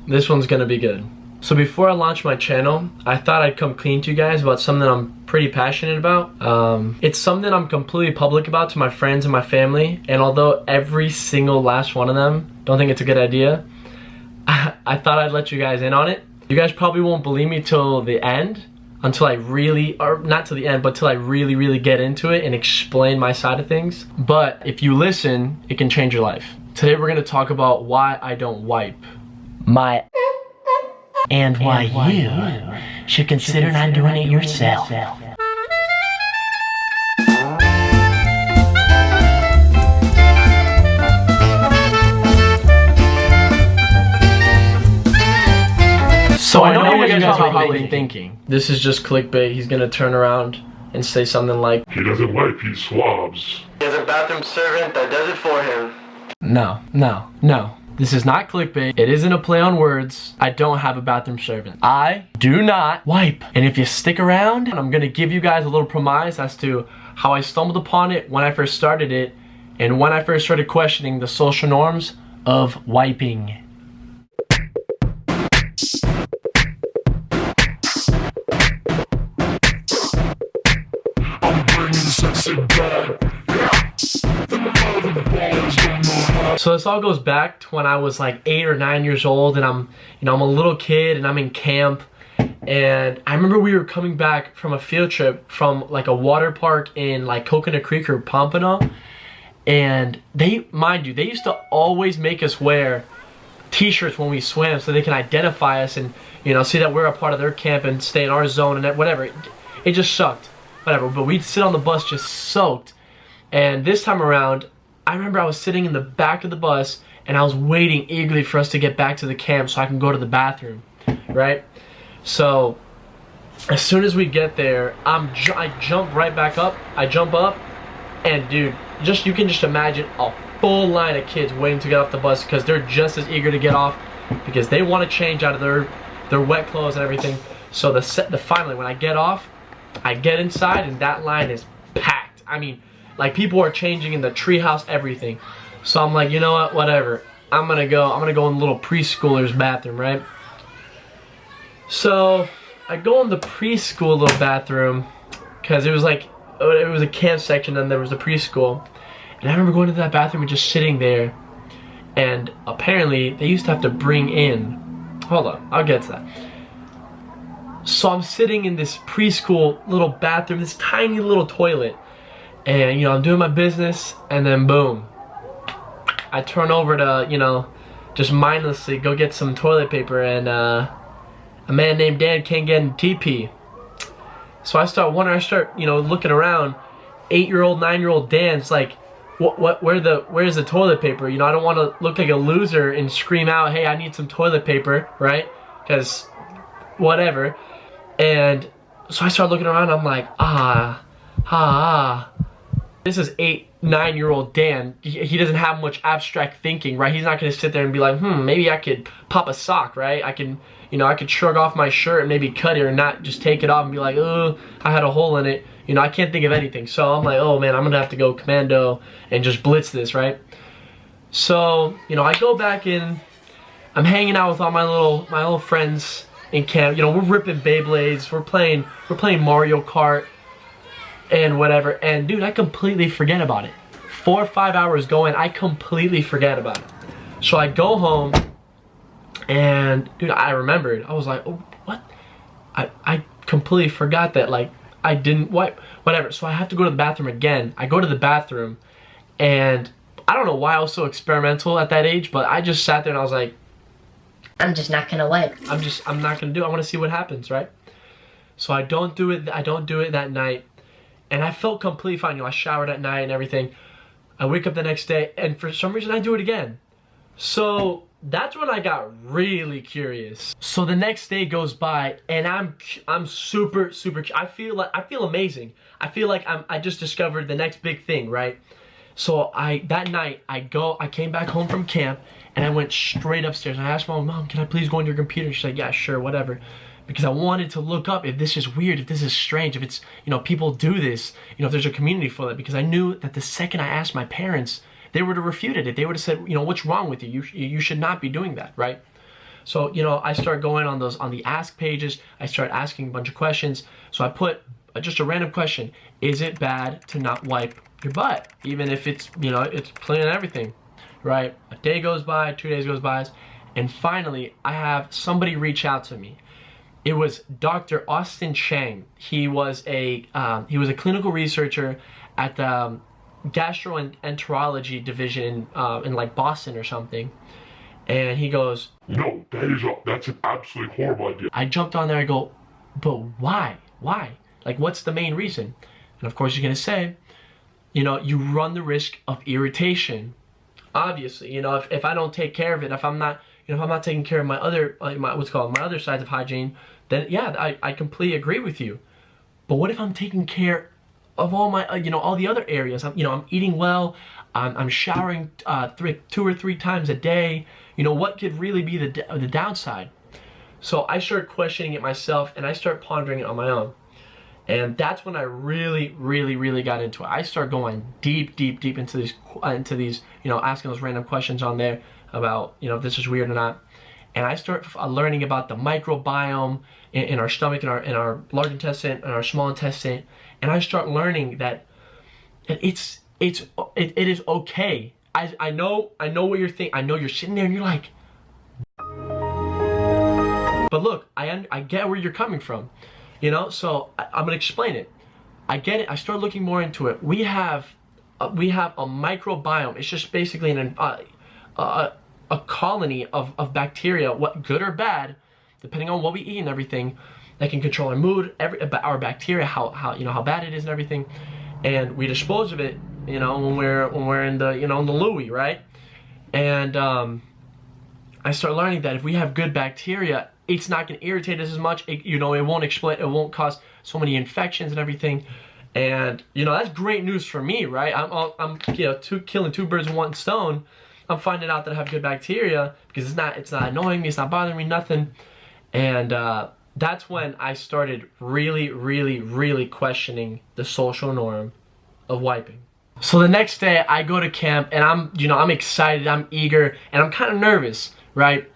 This one's gonna be good. So before I launch my channel, I thought I'd come clean to you guys about something I'm pretty passionate about. It's something I'm completely public about to my friends and my family, and although every single last one of them don't think it's a good idea, I thought I'd let you guys in on it. You guys probably won't believe me till the end, until I really, or not till the end, but till I really get into it and explain my side of things. But if you listen, it can change your life. Today we're gonna talk about why I don't wipe. And why you should consider not doing it yourself. So I know what you guys are probably thinking. This is just clickbait. He's gonna turn around and say something like, he doesn't wipe, he swabs. he has a bathroom servant that does it for him. No. This is not clickbait. It isn't a play on words. I don't have a bathroom servant. I do not wipe. And if you stick around, I'm gonna give you guys a little premise as to how I stumbled upon it when I first started it and when I first started questioning the social norms of wiping. I'm bringing sexy back. So this all goes back to when I was like 8 or 9 years old, and I'm a little kid and I'm in camp. And I remember we were coming back from a field trip from like a water park in like Coconut Creek or Pompano. And mind you, they used to always make us wear t-shirts when we swam so they can identify us and, see that we're a part of their camp and stay in our zone and whatever. It just sucked, whatever. But we'd sit on the bus just soaked. And this time around, I remember I was sitting in the back of the bus and I was waiting eagerly for us to get back to the camp so I can go to the bathroom, right? So as soon as we get there, I jump right back up. I jump up, and dude, you can just imagine a full line of kids waiting to get off the bus because they're just as eager to get off because they want to change out of their wet clothes and everything. So finally when I get off, I get inside and that line is packed. I mean, like people are changing in the treehouse, everything. So I'm like, you know what, whatever. I'm gonna go in the little preschooler's bathroom, right? So I go in the preschool little bathroom because it was a camp section and there was a preschool. And I remember going into that bathroom and just sitting there. And apparently they used to have to bring in, hold on, I'll get to that. So I'm sitting in this preschool little bathroom, this tiny little toilet. And, I'm doing my business, and then boom. I turn over to, just mindlessly go get some toilet paper, and a man named Dan can't get in TP. So I start looking around. 8-year-old, 9-year-old Dan's like, where's the toilet paper? I don't want to look like a loser and scream out, hey, I need some toilet paper, right? Because whatever. And so I start looking around, I'm like, This is 8-9-year-old Dan. He doesn't have much abstract thinking, right? He's not gonna sit there and be like, maybe I could pop a sock, right? I could shrug off my shirt and maybe cut it or not just take it off and be like, oh, I had a hole in it. I can't think of anything. So I'm like, oh man, I'm gonna have to go commando and just blitz this, right? So, I go back in, I'm hanging out with all my little friends in camp. We're ripping Beyblades, we're playing Mario Kart and whatever, and dude, I completely forget about it. 4 or 5 hours going, I completely forget about it. So I go home, and dude, I remembered. I was like, oh, what? I completely forgot that, like, I didn't wipe, whatever. So I have to go to the bathroom again. I go to the bathroom, and I don't know why I was so experimental at that age, but I just sat there and I was like, I'm just not gonna wipe. I'm not gonna do it. I want to see what happens, right? So I don't do it that night. And I felt completely fine. I showered at night and everything. I wake up the next day, and for some reason I do it again. So that's when I got really curious. So the next day goes by, and I'm super. I feel amazing. I feel like I just discovered the next big thing, right? So that night I came back home from camp, and I went straight upstairs. And I asked Mom, can I please go on your computer? And she's like, yeah, sure, whatever. Because I wanted to look up if this is weird, if this is strange, if it's, people do this, if there's a community for that. Because I knew that the second I asked my parents, they would have refuted it. They would have said, what's wrong with you? You should not be doing that, right? So, you know, I start going on the ask pages. I start asking a bunch of questions. So I put just a random question. Is it bad to not wipe your butt? Even if it's, you know, it's clean and everything, right? A day goes by, 2 days goes by, and finally I have somebody reach out to me. It was Dr. Austin Chang. He was a clinical researcher at the gastroenterology division in like Boston or something. And he goes, No, that's an absolutely horrible idea. I jumped on there, I go, but why? Why? Like, what's the main reason? And of course he's gonna say, you know, you run the risk of irritation. Obviously, you know, if I don't take care of it, if I'm not taking care of my other, my other sides of hygiene, then yeah, I completely agree with you. But what if I'm taking care of all my, you know, all the other areas? I'm eating well, I'm showering 2 or 3 times a day. You know, what could really be the downside? So I start questioning it myself, and I start pondering it on my own. And that's when I really got into it. I start going deep into these, you know, asking those random questions on there about, you know, if this is weird or not. And I start learning about the microbiome in our stomach, in our large intestine, and our small intestine. And I start learning that it is okay. I know what you're thinking. I know you're sitting there and you're like, but look, I get where you're coming from, you know. So I'm gonna explain it. I get it. I start looking more into it. We have a microbiome. It's just basically a colony of bacteria, what good or bad, depending on what we eat and everything, that can control our mood, our bacteria, how you know how bad it is and everything, and we dispose of it, you know, when we're in the, you know, in the Louis, right? And I start learning that if we have good bacteria, it's not going to irritate us as much. You know, it won't explain, it won't cause so many infections and everything. And you know, that's great news for me, right? I'm you know, killing 2 birds with 1 stone. I'm finding out that I have good bacteria because it's not annoying me, it's not bothering me, nothing. And that's when I started really questioning the social norm of wiping. So the next day I go to camp, and I'm excited, I'm eager, and I'm kind of nervous, right?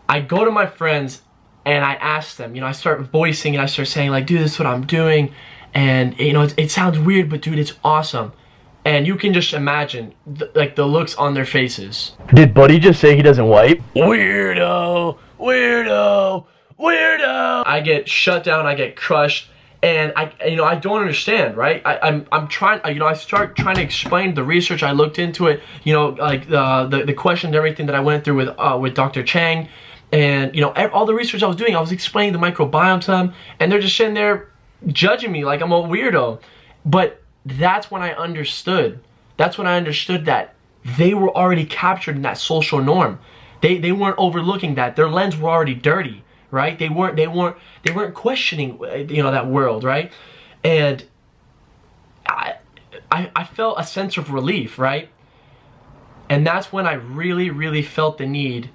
I go to my friends and I ask them, you know, I start voicing and I start saying like, dude, this is what I'm doing, and you know, it sounds weird, but dude, it's awesome. And you can just imagine like the looks on their faces. Did Buddy just say he doesn't wipe? Weirdo, weirdo, weirdo. I get shut down, I get crushed, and I don't understand, right? I'm trying, you know, I start trying to explain the research I looked into it, you know, like the questions, everything that I went through with Dr. Chang, and you know, all the research I was doing, I was explaining the microbiome to them, and they're just sitting there judging me like I'm a weirdo. But that's when I understood. That's when I understood that they were already captured in that social norm. They weren't overlooking that. Their lens were already dirty, right? They weren't questioning, you know, that world, right? And I felt a sense of relief, right? And that's when I really felt the need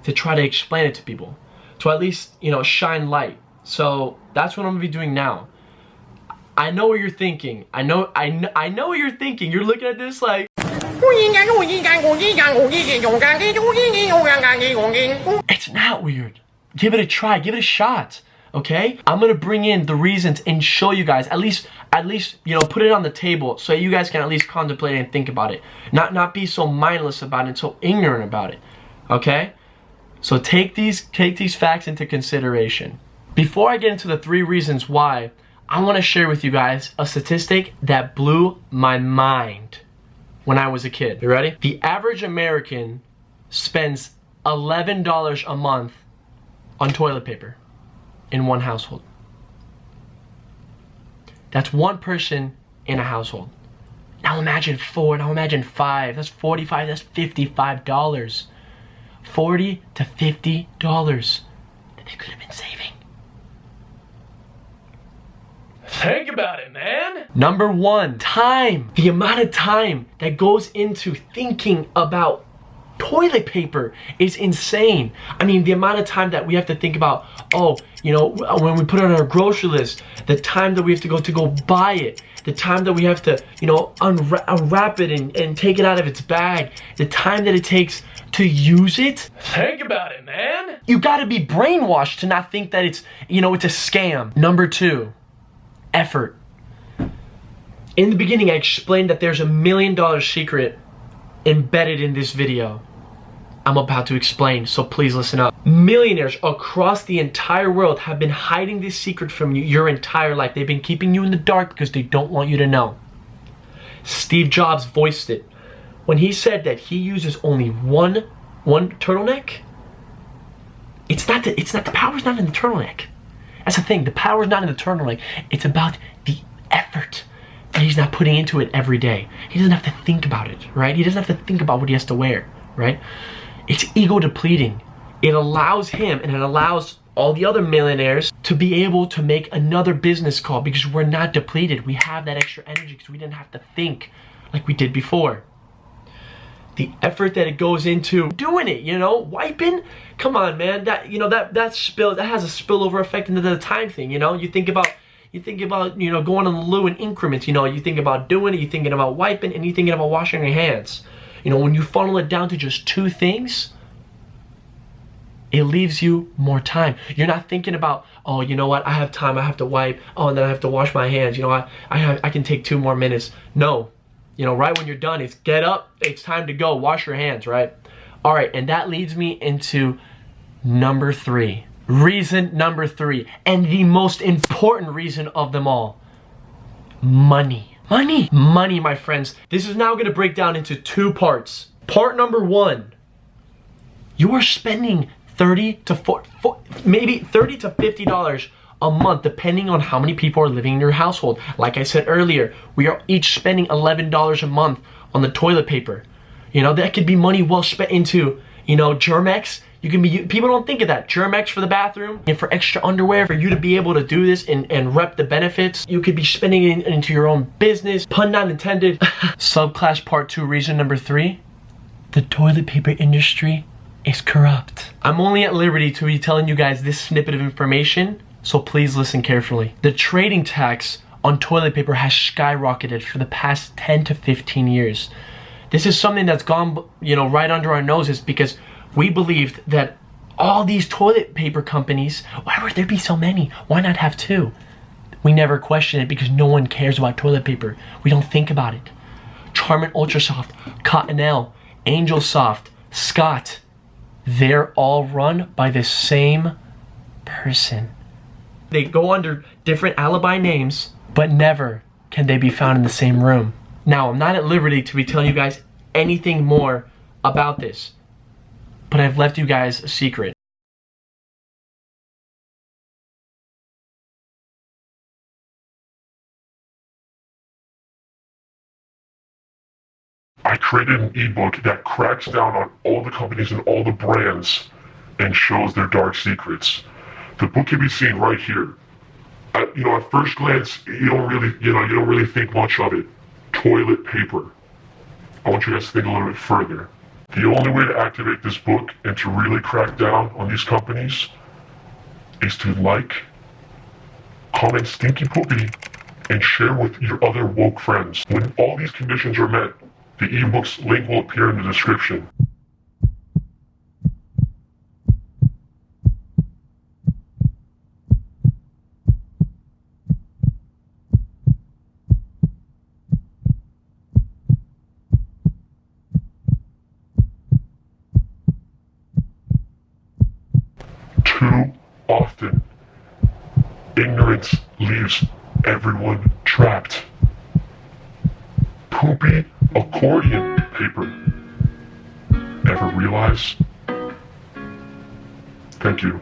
to try to explain it to people, to at least, you know, shine light. So that's what I'm gonna be doing now. I know what you're thinking. I know what you're thinking. You're looking at this like, it's not weird. Give it a try. Give it a shot. Okay? I'm gonna bring in the reasons and show you guys, at least, you know, put it on the table so you guys can at least contemplate it and think about it. Not be so mindless about it and so ignorant about it. Okay? So take these facts into consideration. Before I get into the 3 reasons why, I want to share with you guys a statistic that blew my mind when I was a kid. You ready? The average American spends $11 a month on toilet paper in one household. That's 1 person in a household. Now imagine 4, now imagine 5, that's 45, that's $55. $40 to $50 that they could have been saving. Think about it, man. Number 1, time. The amount of time that goes into thinking about toilet paper is insane. I mean, the amount of time that we have to think about, oh, you know, when we put it on our grocery list, the time that we have to go buy it, the time that we have to, you know, unwrap it and take it out of its bag, the time that it takes to use it? Think about it, man. You gotta be brainwashed to not think that it's, it's a scam. Number 2, effort. In the beginning, I explained that there's $1 million secret embedded in this video. I'm about to explain, so please listen up. Millionaires across the entire world have been hiding this secret from you your entire life. They've been keeping you in the dark because they don't want you to know. Steve Jobs voiced it when he said that he uses only one turtleneck. The power's not in the turtleneck. That's the thing, the power's not in the turtleneck. It's about the effort that he's not putting into it every day. He doesn't have to think about it, right? He doesn't have to think about what he has to wear, right? It's ego depleting. It allows him and it allows all the other millionaires to be able to make another business call because we're not depleted. We have that extra energy because we didn't have to think like we did before. The effort that it goes into doing it, wiping. Come on, man. That has a spillover effect into the time thing. You think about going on the loo in increments. You think about doing it, you're thinking about wiping, and you're thinking about washing your hands. When you funnel it down to just 2 things, it leaves you more time. You're not thinking about, oh, you know what, I have time, I have to wipe, oh, and then I have to wash my hands, I can take 2 more minutes. No, right when you're done, it's get up, it's time to go, wash your hands, right? All right, and that leads me into number 3. Reason number 3, and the most important reason of them all. Money. Money, my friends. This is now gonna break down into 2 parts. Part number 1, you are spending maybe $30 to $50 a month, depending on how many people are living in your household. Like I said earlier, we are each spending $11 a month on the toilet paper. That could be money well spent into, Germex. People don't think of that. Germex for the bathroom and for extra underwear for you to be able to do this and rep the benefits. You could be spending it into your own business. Pun not intended. Subclass part 2, reason number 3. The toilet paper industry is corrupt. I'm only at liberty to be telling you guys this snippet of information, so please listen carefully. The trading tax on toilet paper has skyrocketed for the past 10 to 15 years. This is something that's gone, right under our noses because we believed that all these toilet paper companies, why would there be so many? Why not have 2? We never question it because no one cares about toilet paper. We don't think about it. Charmin Ultra Soft, Cottonelle, Angel Soft, Scott, they're all run by the same person. They go under different alibi names, but never can they be found in the same room. Now, I'm not at liberty to be telling you guys anything more about this, but I've left you guys a secret. I created an ebook that cracks down on all the companies and all the brands and shows their dark secrets. The book can be seen right here. At first glance, you don't really think much of it. Toilet paper. I want you guys to think a little bit further. The only way to activate this book and to really crack down on these companies is to like, comment Stinky Poopy, and share with your other woke friends. When all these conditions are met, the ebook's link will appear in the description. Too often, ignorance leaves everyone trapped. Poopy accordion paper. Ever realize? Thank you.